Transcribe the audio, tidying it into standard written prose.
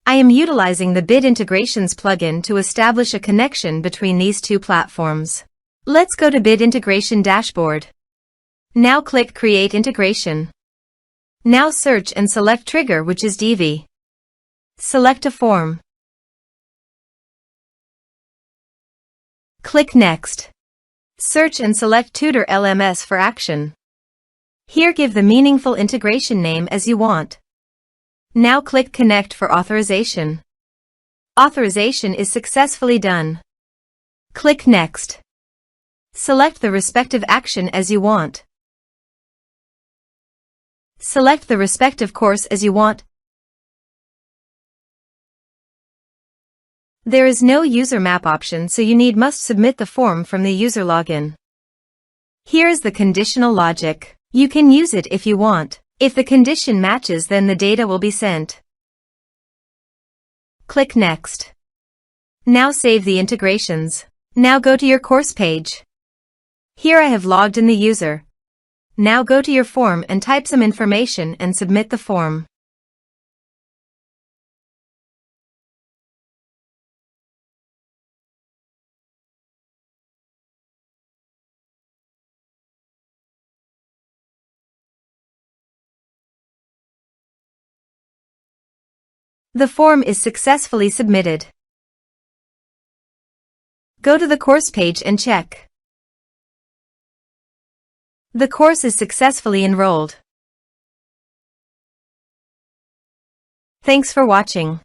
I am utilizing the Bit Integrations plugin to establish a connection between these two platforms. Let's go to Bit Integration Dashboard. Now click Create Integration. Now search and select Trigger, which is Divi. Select a form. Click Next. Search and select Tutor LMS for action. Here give the meaningful integration name as you want. Now click Connect for authorization. Authorization is successfully done. Click Next. Select the respective action as you want. Select the respective course as you want. There is no user map option, so you must submit the form from the user login. Here is the conditional logic. You can use it if you want. If the condition matches, then the data will be sent. Click Next. Now save the integrations. Now go to your course page. Here I have logged in the user. Now go to your form and type some information and submit the form. The form is successfully submitted. Go to the course page and check. The course is successfully enrolled. Thanks for watching.